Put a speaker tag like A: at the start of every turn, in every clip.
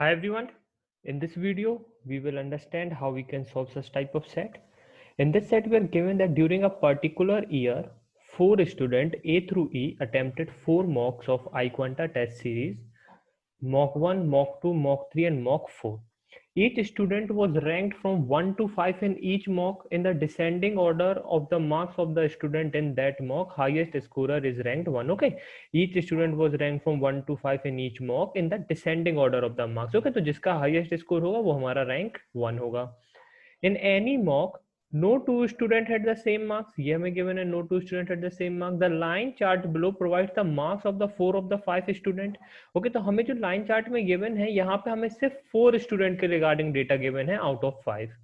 A: Hi everyone. In this video, we will understand how we can solve such type of set. In this set, we are given that during a particular year, 4 students A through E attempted 4 mocks of iQuanta test series, mock 1, mock 2, mock 3 and mock 4. Each student was ranked from 1 to 5 in each mock in the descending order of the marks of the student in that mock. Highest scorer is ranked 1. Okay. Each student was ranked from 1 to 5 in each mock in the descending order of the marks. Okay. तो जिसका highest score होगा वो हमारा rank 1 होगा. In any mock, no two student had the same marks. ये हमें given है no two student had the same mark. The line chart below provides the marks of the 4 of the 5 student. Okay, तो हमें जो line chart में given है यहाँ पे हमें सिर्फ 4 student के regarding data given है out of 5.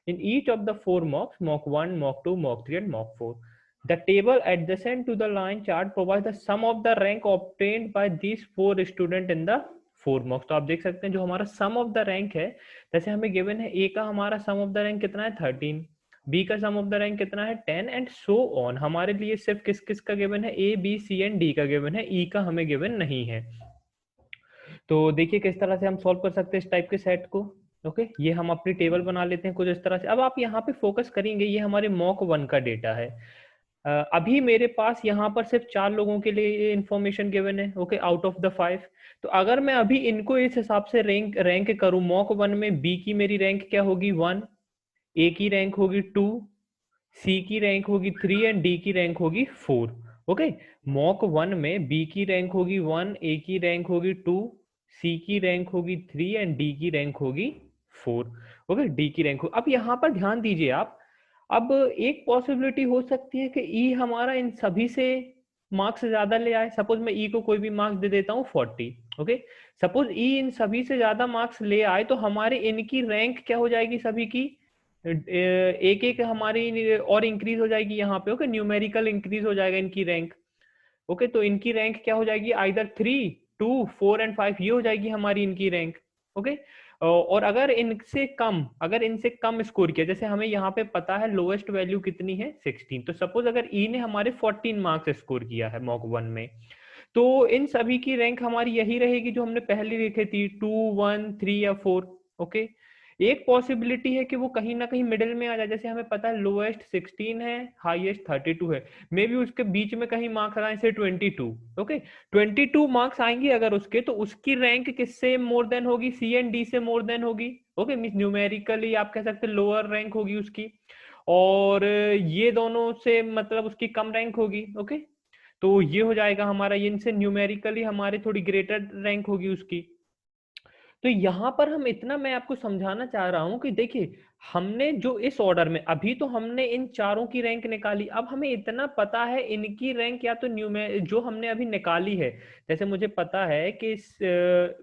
A: In each of the 4 mocks, mock 1, mock 2, mock 3 and mock 4. The table adjacent to the line chart provides the sum of the rank obtained by these 4 students in the 4 mocks. तो आप देख सकते हैं जो हमारा sum of the rank है, जैसे हमें गिवन है ए का हमारा सम ऑफ द रैंक कितना है 13, बी का सम ऑफ द रैंक कितना है 10 एंड सो ऑन. हमारे लिए सिर्फ किस किस का गिवन है, A B C and D का गिवन है, ई का हमें गिवन नहीं है. तो देखिए किस तरह से हम सॉल्व कर सकते हैं इस टाइप के सेट को. ओके ये हम अपनी टेबल बना लेते हैं कुछ इस तरह से. अब आप यहाँ पे फोकस करेंगे, ये हमारे मॉक 1 का डेटा है. अभी मेरे पास यहाँ पर सिर्फ 4 लोगों के लिए इंफॉर्मेशन गिवन है. Okay out of the 5. तो अगर मैं अभी इनको इस हिसाब से रैंक करूं, मॉक 1 में बी की मेरी रैंक क्या होगी 1, ए की रैंक होगी 2, सी की रैंक होगी 3 एंड डी की रैंक होगी 4. ओके मॉक 1 में बी की रैंक होगी 1, ए की रैंक होगी 2, सी की रैंक होगी 3 एंड डी की रैंक होगी 4. ओके डी की रैंक हो. अब यहाँ पर ध्यान दीजिए आप. अब एक पॉसिबिलिटी हो सकती है कि ई हमारा इन सभी से मार्क्स ज्यादा ले आए. सपोज मैं ई को कोई भी मार्क्स दे देता हूँ 40. ओके सपोज ई इन सभी से ज्यादा मार्क्स ले आए तो हमारे इनकी रैंक क्या हो जाएगी, सभी की एक एक हमारी और इंक्रीज हो जाएगी यहाँ पे. ओके न्यूमेरिकल इंक्रीज हो जाएगा इनकी रैंक. ओके तो इनकी रैंक क्या हो जाएगी, आइदर 3, 2, 4 एंड 5 ये हो जाएगी हमारी इनकी रैंक. ओके और अगर इनसे कम स्कोर किया, जैसे हमें यहाँ पे पता है लोएस्ट वैल्यू कितनी है 16, तो सपोज अगर ई ने हमारे 14 मार्क्स स्कोर किया है मॉक 1 में, तो इन सभी की रैंक हमारी यही रहेगी जो हमने पहले लिखी थी 2, 1, 3 या 4. ओके एक पॉसिबिलिटी है कि वो कहीं ना कहीं मिडिल में आ जाए. जैसे हमें पता है लोएस्ट 16 है, हाईएस्ट 32 है, मे बी उसके बीच में कहीं मार्क्स आए से 22. ओके 22 मार्क्स आएंगे अगर उसके, तो उसकी रैंक किससे मोर देन होगी, सी एंड डी से मोर देन होगी. ओके मींस न्यूमेरिकली आप कह सकते हैं लोअर रैंक होगी उसकी, और ये दोनों से मतलब उसकी कम रैंक होगी. ओके तो ये हो जाएगा हमारा, इनसे न्यूमेरिकली हमारे थोड़ी ग्रेटर रैंक होगी उसकी. तो यहाँ पर हम इतना मैं आपको समझाना चाह रहा हूं कि देखिए हमने जो इस ऑर्डर में अभी तो हमने इन चारों की रैंक निकाली, अब हमें इतना पता है इनकी रैंक या तो जो हमने अभी निकाली है, जैसे मुझे पता है कि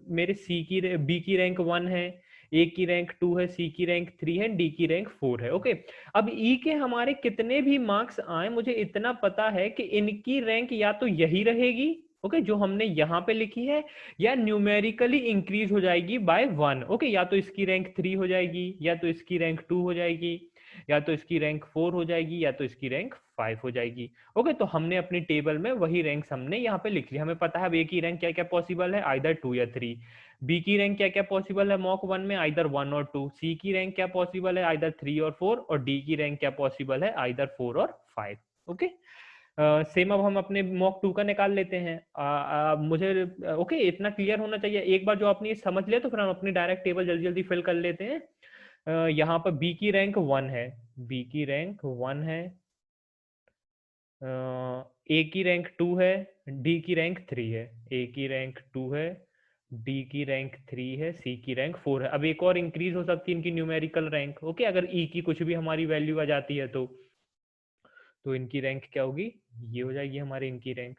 A: मेरे बी की रैंक 1 है, ए की रैंक 2 है, सी की रैंक 3 है, डी की रैंक 4 है. ओके अब ई के हमारे कितने भी मार्क्स आए, मुझे इतना पता है कि इनकी रैंक या तो यही रहेगी, ओके जो हमने यहाँ पे लिखी है, या न्यूमेरिकली इंक्रीज हो जाएगी बाय 1. ओके या तो इसकी रैंक 3 हो जाएगी, या तो इसकी रैंक 2 हो जाएगी, या तो इसकी रैंक 4 हो जाएगी, या तो इसकी रैंक 5 हो जाएगी. ओके तो हमने अपनी टेबल में वही रैंक्स हमने यहाँ पे लिख लिया. हमें पता है ए की रैंक क्या क्या पॉसिबल है, आइदर 2 या 3. बी की रैंक क्या क्या पॉसिबल है मॉक 1 में, आइदर 1 और 2. सी की रैंक क्या पॉसिबल है, आइदर 3 और 4. और डी की रैंक क्या पॉसिबल है, आइदर 4 और 5. ओके सेम अब हम अपने मॉक 2 का निकाल लेते हैं. मुझे ओके इतना क्लियर होना चाहिए. एक बार जो आपने ये समझ लिया तो फिर हम अपनी डायरेक्ट टेबल जल्दी जल्दी फिल कर लेते हैं. यहाँ पर बी की रैंक 1 है, बी की रैंक 1 है, ए की रैंक 2 है, डी की रैंक 3 है, ए की रैंक 2 है, डी की रैंक 3 है, सी की रैंक 4 है. अब एक और इंक्रीज हो सकती है इनकी न्यूमेरिकल रैंक. ओके अगर ई की कुछ भी हमारी वैल्यू आ जाती है तो इनकी रैंक क्या होगी, ये हो जाएगी हमारी इनकी रैंक.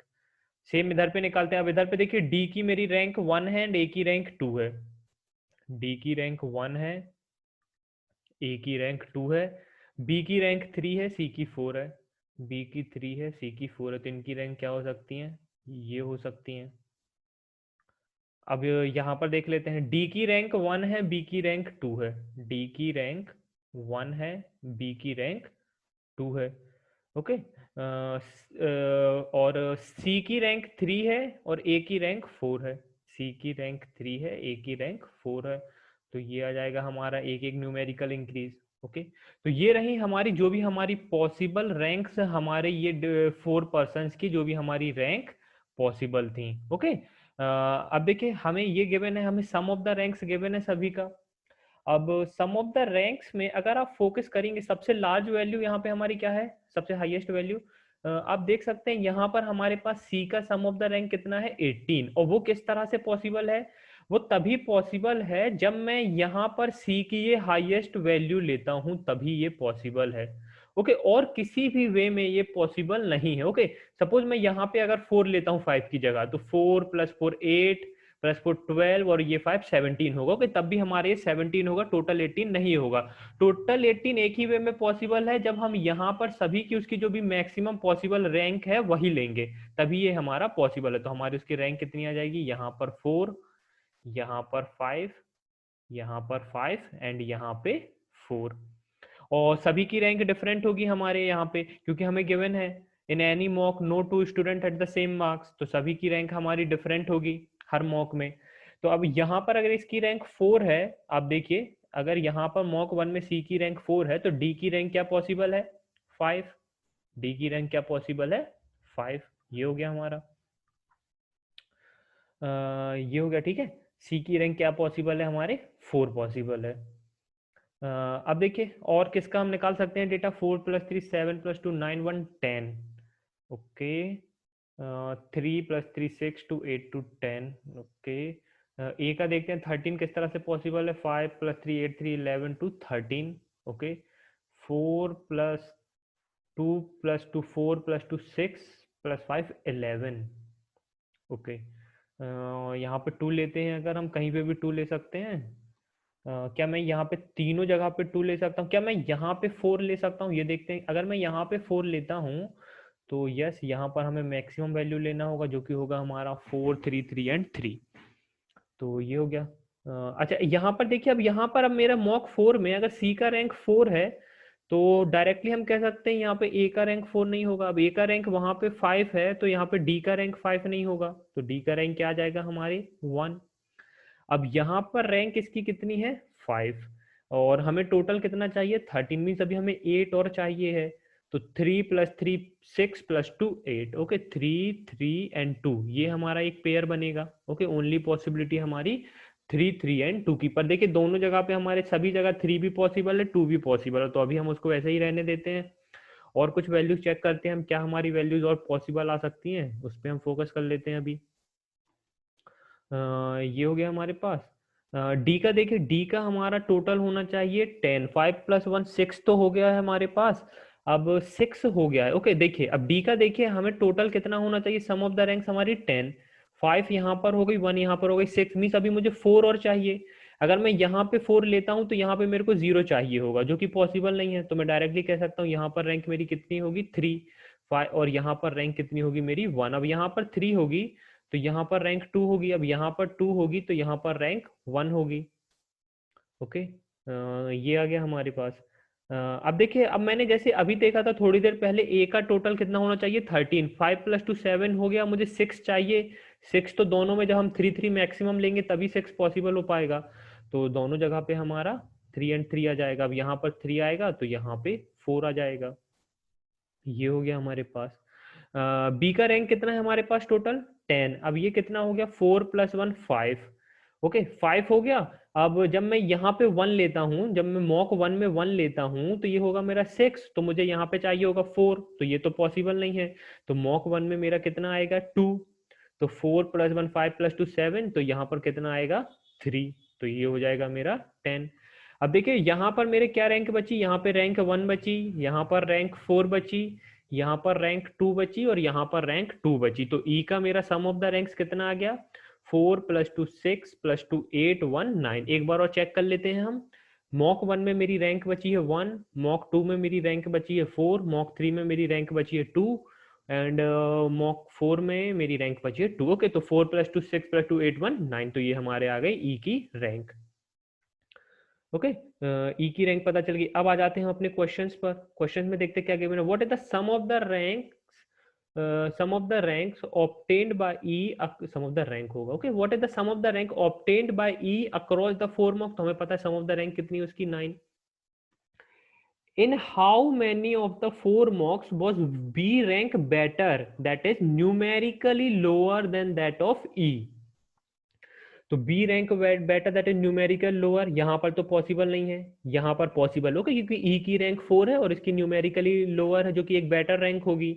A: सेम इधर पे निकालते हैं. अब इधर पे देखिए डी की मेरी रैंक 1 है एंड ए की रैंक 2 है. डी की रैंक 1 है, ए की रैंक 2 है, बी की रैंक 3 है, सी की 4 है. बी की 3 है, सी की 4 है, तो इनकी रैंक क्या हो सकती हैं, ये हो सकती हैं. अब यहाँ पर देख लेते हैं. डी की रैंक 1 है, बी की रैंक 2 है. डी की रैंक 1 है, बी की रैंक 2 है. ओके और सी की रैंक 3 है और ए की रैंक 4 है. सी की रैंक 3 है, ए की रैंक 4 है, तो ये आ जाएगा हमारा एक एक न्यूमेरिकल इंक्रीज। ओके, तो ये रही हमारी जो भी हमारी पॉसिबल रैंक्स, हमारे ये 4 पर्सन्स की जो भी हमारी रैंक पॉसिबल थी। ओके, अब देखिए हमें ये गिवन है, हमें सम ऑफ द रैंक्स गिवन है सभी का। अब सम ऑफ द रैंक्स में अगर आप फोकस करेंगे, सबसे लार्ज वैल्यू यहाँ पे हमारी क्या है, सबसे हाईएस्ट वैल्यू आप देख सकते हैं यहाँ पर हमारे पास सी का सम ऑफ द रैंक कितना है 18। और वो किस तरह से पॉसिबल है, वो तभी पॉसिबल है जब मैं यहाँ पर सी की ये हाईएस्ट वैल्यू लेता हूं, तभी ये पॉसिबल है। ओके, और किसी भी वे में ये पॉसिबल नहीं है। ओके, सपोज मैं यहाँ पे अगर 4 लेता हूँ 5 की जगह, तो 4 + 4 8 + 4 12 और ये 5 17 होगा। ओके, तब भी हमारे ये 17 होगा, टोटल 18 नहीं होगा। टोटल 18 एक ही वे में पॉसिबल है जब हम यहाँ पर सभी की उसकी जो भी मैक्सिमम पॉसिबल रैंक है वही लेंगे, तभी ये हमारा पॉसिबल है। तो हमारी उसकी रैंक कितनी आ जाएगी, यहाँ पर 4, यहाँ पर 5, यहाँ पर 5 एंड यहाँ पे 4। और सभी की रैंक डिफरेंट होगी हमारे यहाँ पे, क्योंकि हमें गिवन है in any mock no two student at the same marks, तो सभी की रैंक हमारी डिफरेंट होगी हर मॉक में। तो अब यहाँ पर अगर इसकी रैंक 4 है, आप देखिए अगर यहाँ पर मॉक 1 में सी की रैंक 4 है, तो डी की रैंक क्या पॉसिबल है 5। डी की रैंक क्या पॉसिबल है 5। ये हो गया हमारा, ये हो गया, ठीक है। सी की रैंक क्या पॉसिबल है हमारे 4 पॉसिबल है। अब देखिए और किसका हम निकाल सकते हैं डेटा, 4 + 3 7 + 2 9 1 10। ओके, 3 + 3 6 2 8 2 10। ओके, ए का देखते हैं 13 किस तरह से पॉसिबल है, 5 + 3 8 3 11 2 13। ओके, 4 + 2 + 2 4 + 2 6 + 5 11। ओके, यहाँ पे 2 लेते हैं, अगर हम कहीं पे भी 2 ले सकते हैं। क्या मैं यहाँ पे तीनों जगह पे 2 ले सकता हूँ, क्या मैं यहाँ पे 4 ले सकता हूँ, ये देखते हैं। अगर मैं यहाँ पे 4 लेता हूँ तो यस, यहाँ पर हमें मैक्सिमम वैल्यू लेना होगा जो कि होगा हमारा 4 3 3 एंड 3। तो ये हो गया। अच्छा, यहाँ पर देखिए, अब मेरा मॉक 4 में अगर सी का रैंक 4 है, तो डायरेक्टली हम कह सकते हैं यहाँ पे ए का रैंक 4 नहीं होगा। अब ए का रैंक वहां पे 5 है, तो यहाँ पे डी का रैंक 5 नहीं होगा, तो डी का रैंक क्या आ जाएगा हमारे 1। अब यहाँ पर रैंक इसकी कितनी है 5, और हमें टोटल कितना चाहिए 13, मीन्स अभी हमें 8 और चाहिए है। तो 3 + 3 6 + 2 8। ओके, 3 3 एंड 2, ये हमारा एक पेयर बनेगा। ओके, ओनली पॉसिबिलिटी हमारी 3 3 एंड 2 की। पर देखिए दोनों जगह पे हमारे सभी जगह 3 भी पॉसिबल है 2 भी पॉसिबल है, तो अभी हम उसको ऐसे ही रहने देते हैं। और कुछ वैल्यूज चेक करते हैं हम, क्या हमारी वैल्यूज और पॉसिबल आ सकती हैं, उस पर हम फोकस कर लेते हैं अभी। ये हो गया हमारे पास। डी का देखिए, डी का हमारा टोटल होना चाहिए 10। 5 + 1 6 तो हो गया है हमारे पास, अब 6 हो गया है। ओके, देखिए अब डी का देखिए हमें टोटल कितना होना चाहिए, सम ऑफ द रैंक्स हमारी 10। 5 यहाँ पर हो गई, 1 यहाँ पर हो गई, 6 मीन्स अभी मुझे 4 और चाहिए। अगर मैं यहाँ पे 4 लेता हूँ तो यहाँ पे मेरे को 0 चाहिए होगा, जो कि पॉसिबल नहीं है। तो मैं डायरेक्टली कह सकता हूँ यहाँ पर रैंक मेरी कितनी होगी 3 5, और यहाँ पर रैंक कितनी होगी मेरी 1। अब यहाँ पर 3 होगी तो यहाँ पर रैंक 2 होगी, अब यहाँ पर 2 होगी तो यहाँ पर रैंक 1 होगी। ओके, ये आ गया हमारे पास। अब देखिए, अब मैंने जैसे अभी देखा था थोड़ी देर पहले, ए का टोटल कितना होना चाहिए 13। 5 + 2 7 हो गया, मुझे 6 चाहिए। 6 तो दोनों में जब हम 3 3 मैक्सिमम लेंगे तभी 6 पॉसिबल हो पाएगा, तो दोनों जगह पे हमारा 3 एंड 3 आ जाएगा। अब यहाँ पर 3 आएगा तो यहाँ पे 4 आ जाएगा। ये हो गया हमारे पास। बी का रैंक कितना है हमारे पास टोटल 10। अब ये कितना हो गया 4 + 1 5। ओके, 5 हो गया। अब जब मैं यहाँ पे 1 लेता हूँ, जब मैं मॉक 1 में 1 लेता हूँ तो ये होगा मेरा 6, तो मुझे यहाँ पे चाहिए होगा 4, तो ये तो पॉसिबल नहीं है। तो मॉक 1 में मेरा कितना आएगा 2, तो 4 + 1 5 + 2 7, तो यहाँ पर कितना आएगा 3, तो ये हो जाएगा मेरा 10। अब देखिए यहाँ पर मेरे क्या रैंक बची, यहाँ पे रैंक 1 बची, यहाँ पर रैंक 4 बची, यहाँ पर रैंक 2 बची, और यहाँ पर रैंक 2 बची। तो ई का मेरा सम ऑफ द रैंक्स कितना आ गया 4 + 2 6 + 2 8 1 9। एक बार और चेक कर लेते हैं हम। मॉक 1 में मेरी रैंक बची है 1, मॉक 2 में मेरी रैंक बची है 4, मॉक 3 में मेरी रैंक बची है 2, एंड मॉक 4 में मेरी रैंक बची है 2। ओके, तो 4 + 2 6 + 2 8 1 9, तो ये हमारे आ गए ई की रैंक। ओके, ई की रैंक पता चल गई। अब आ जाते हैं हम अपने क्वेश्चंस पर। क्वेश्चंस में देखते क्या गिवन है, what is the sum of the rank sum of the ranks obtained by E, sum of the rank होगा, okay, what is the sum of the rank obtained by E across the 4 mock, तो हमें पता है सम of the rank कितनी है उसकी 9. In how many of the 4 mocks was B rank better, that is numerically lower than that of E? तो B rank better that is numerical lower, यहाँ पर तो पॉसिबल नहीं है, यहाँ पर पॉसिबल होगा क्योंकि ई की रैंक 4 है और इसकी न्यूमेरिकली लोअर है जो कि एक बेटर रैंक होगी,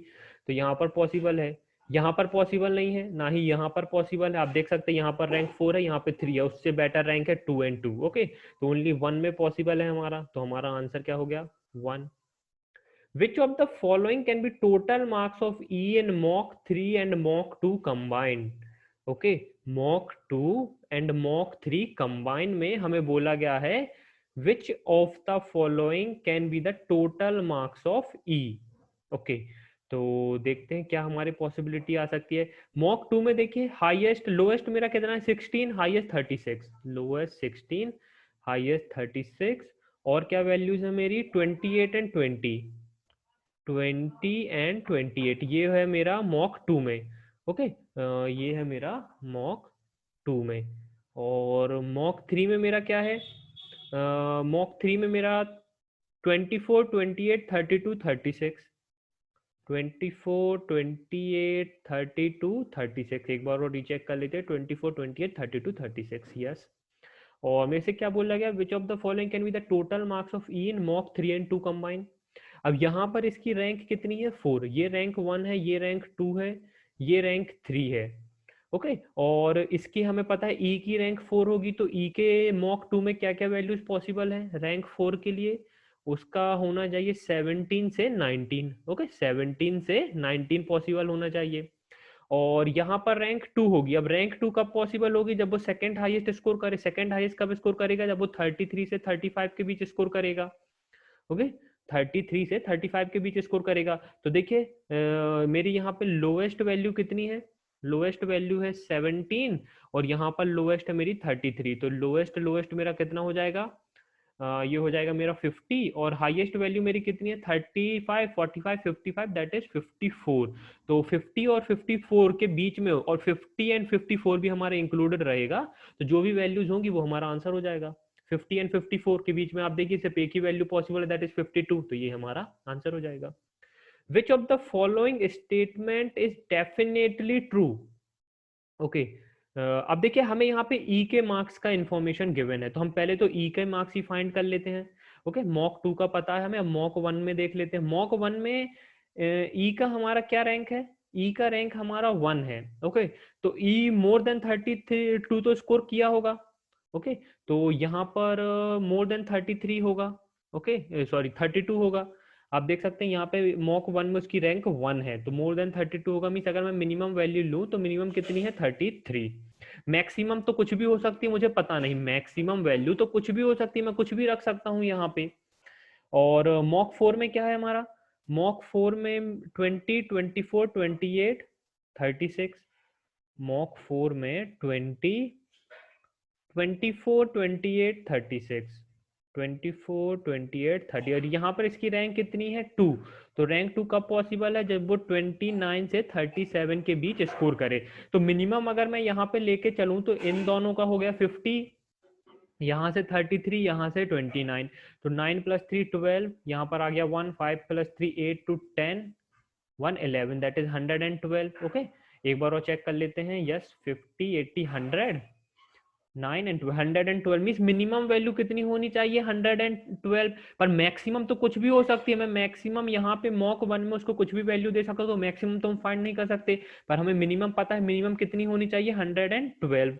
A: तो यहाँ पर पॉसिबल है. यहाँ पर पॉसिबल नहीं है, ना ही यहाँ पर पॉसिबल है. आप देख सकते हैं यहाँ पर रैंक 4 है, यहाँ पे 3 है, उससे बेटर रैंक है 2 and 2. ओके, तो ओनली 1 में पॉसिबल है हमारा, तो हमारा आंसर क्या हो गया 1. Which of the following can be total marks of E in Mock 3 and Mock 2 combined? Okay, Mock 2 and Mock 3 combined में हमें बोला गया है which of the following can be the total marks of E? Okay, तो देखते हैं क्या हमारे पॉसिबिलिटी आ सकती है. मॉक 2 में देखिए हाईएस्ट लोएस्ट मेरा कितना है 16, हाईएस्ट 36, लोएस्ट 16, हाईएस्ट 36, और क्या वैल्यूज है मेरी 28 एंड 20 एंड 28, ये है मेरा मॉक 2 में. ओके, ये है मेरा मॉक 2 में. और मॉक 3 में मेरा क्या है, मॉक 3 में मेरा 24, 28, 32, 36, 24, 28, 32, 36, एक बार और रीचेक कर लेते हैं. 24, 28, 32, 36, यस. और मेरे से क्या बोला गया, which of the following can be the total marks of E in mock 3 and 2 combine. अब यहाँ पर इसकी रैंक कितनी है 4, ये रैंक 1 है, ये रैंक 2 है, ये रैंक 3 है. ओके, और इसकी हमें पता है ई की रैंक 4 होगी, तो ई के मॉक 2 में क्या क्या वैल्यूज पॉसिबल है रैंक 4 के लिए, उसका होना चाहिए 17 से 19. ओके, 17 से 19 पॉसिबल होना चाहिए. और यहाँ पर रैंक 2 होगी. अब रैंक 2 कब पॉसिबल होगी, जब वो सेकंड हाईएस्ट स्कोर करे. सेकंड हाईएस्ट कब स्कोर करेगा, जब वो 33 से 35 के बीच स्कोर करेगा. ओके, 33 से 35 के बीच स्कोर करेगा. तो देखिए मेरी यहाँ पे लोएस्ट वैल्यू कितनी है, लोएस्ट वैल्यू है 17, और यहाँ पर लोएस्ट है मेरी 33, तो लोएस्ट लोएस्ट मेरा कितना हो जाएगा, ये हो जाएगा मेरा 50, और हाईएस्ट वैल्यू मेरी कितनी है 35, 45, 55, दैट इज 54. तो 50 और 54 के बीच में, और 50 एंड 54 भी हमारे इंक्लूडेड रहेगा, तो जो भी वैल्यूज होंगी वो हमारा आंसर हो जाएगा. 50 एंड 54 के बीच में आप देखिए सिर्फ एक ही वैल्यू पॉसिबल है, दैट इज 52, तो ये हमारा आंसर हो जाएगा. Which of the following statement is definitely true. Okay, अब देखिए हमें यहाँ पे ई के मार्क्स का इंफॉर्मेशन गिवन है, तो हम पहले तो ई के मार्क्स ही फाइंड कर लेते हैं. ओके, मॉक 2 का पता है हमें, अब मॉक 1 में देख लेते हैं. मॉक 1 में ई का हमारा क्या रैंक है, ई का रैंक हमारा 1 है. ओके, तो ई मोर देन 32 तो स्कोर किया होगा. ओके, तो यहाँ पर मोर देन 33 होगा. ओके, सॉरी 32 होगा. आप देख सकते हैं यहाँ पे मॉक 1 में उसकी रैंक 1 है, तो मोर देन 32 होगा. मीन्स अगर मैं मिनिमम वैल्यू लूँ तो मिनिमम कितनी है 33. मैक्सिमम तो कुछ भी हो सकती है, मुझे पता नहीं, मैक्सिमम वैल्यू तो कुछ भी हो सकती है, मैं कुछ भी रख सकता हूँ यहाँ पे. और मॉक 4 में क्या है हमारा, मॉक 4 में 20, 24, 28, 36. मॉक 4 में 20, 24, 28, 36, 24, 28, 30, और यहाँ पर इसकी रैंक कितनी है 2. तो रैंक 2 कब पॉसिबल है, जब वो 29 से 37 के बीच स्कोर करे. तो मिनिमम अगर मैं यहाँ पे लेके चलूँ तो इन दोनों का हो गया 50, यहाँ से 33, यहाँ से 29, तो 9 + 3 12, यहाँ पर आ गया 1, 5 + 3 8 to 10, 1 11, दैट इज 112. ओके, एक बार और चेक कर लेते हैं. Yes, 50, 80, 100, 9 and 112 means minimum value कितनी होनी चाहिए 112, पर मैक्सिमम तो कुछ भी हो सकती है. मैं मैक्सिमम यहाँ पे मॉक 1 में उसको कुछ भी वैल्यू दे सकता हूँ, तो मैक्सिमम तो हम फाइंड नहीं कर सकते, पर हमें मिनिमम पता है, मिनिमम कितनी होनी चाहिए 112.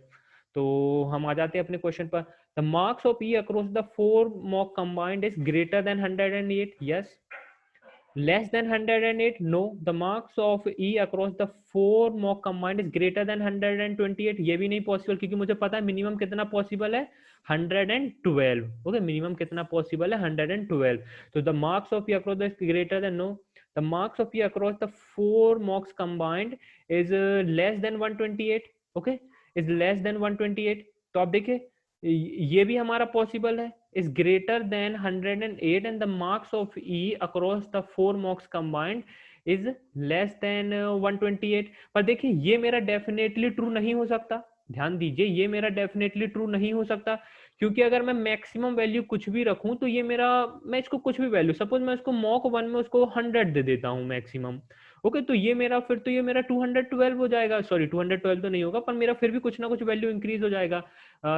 A: तो हम आ जाते हैं अपने क्वेश्चन पर. The marks of E across the 4 mock combined is greater than 108. Yes. Less than 108? No. The marks of E across the 4 mock combined is greater than 128. ये भी नहीं पॉसिबल, क्योंकि मुझे पता है मिनिमम कितना पॉसिबल है 112. ओके, मिनिमम कितना पॉसिबल है 112. तो the marks of E across the greater than, no. The marks of E across the 4 mocks combined is less than 128. Okay, is less than 128. तो आप देखिए ये भी हमारा पॉसिबल है, is greater than 108, and the marks of E across the 4 mocks combined is less than 128। पर देखिए ये मेरा डेफिनेटली ट्रू नहीं हो सकता, ध्यान दीजिए ये मेरा डेफिनेटली ट्रू नहीं हो सकता, क्योंकि अगर मैं मैक्सिमम वैल्यू कुछ भी रखूं तो ये मेरा, मैं इसको कुछ भी वैल्यू, सपोज मैं उसको मॉक 1 में उसको 100 दे देता हूं मैक्सिमम, ओके, तो ये मेरा फिर तो ये मेरा 212 हो जाएगा, सॉरी 212 तो नहीं होगा, पर मेरा फिर भी कुछ ना कुछ वैल्यू इंक्रीज हो जाएगा।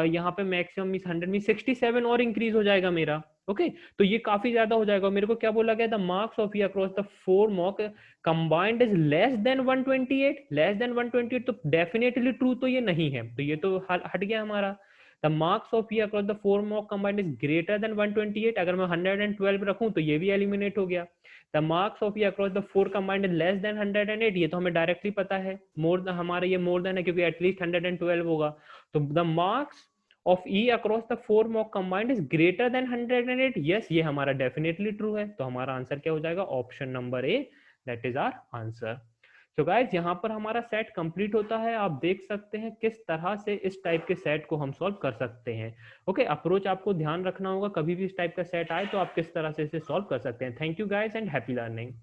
A: यहाँ पे मैक्सिमम मीन 100 में 67 और इंक्रीज हो जाएगा मेरा, ओके, तो ये काफी ज्यादा हो जाएगा। मेरे को क्या बोला गया था, marks of E across the 4 mock combined is less than 128, less than 128, तो डेफिनेटली ट्रू तो ये नहीं है, तो ये तो हट गया हमारा। The marks of E across the 4 mock combined is greater than 128, अगर मैं 112 रखूं तो ये भी एलिमिनेट हो गया। The marks of E across the 4 combined is less than 108, ये तो हमें डायरेक्टली पता है, मोर हमारा ये मोर देन है क्योंकि एटलीस्ट 112 होगा। तो the marks of E across the 4 mock combined is greater than 108, yes ये हमारा डेफिनेटली ट्रू है, तो हमारा आंसर क्या हो जाएगा, option number A, that is our answer. तो गाइज यहाँ पर हमारा सेट कंप्लीट होता है, आप देख सकते हैं किस तरह से इस टाइप के सेट को हम सॉल्व कर सकते हैं। ओके, अप्रोच आपको ध्यान रखना होगा, कभी भी इस टाइप का सेट आए तो आप किस तरह से इसे सॉल्व कर सकते हैं। Thank you guys and happy learning.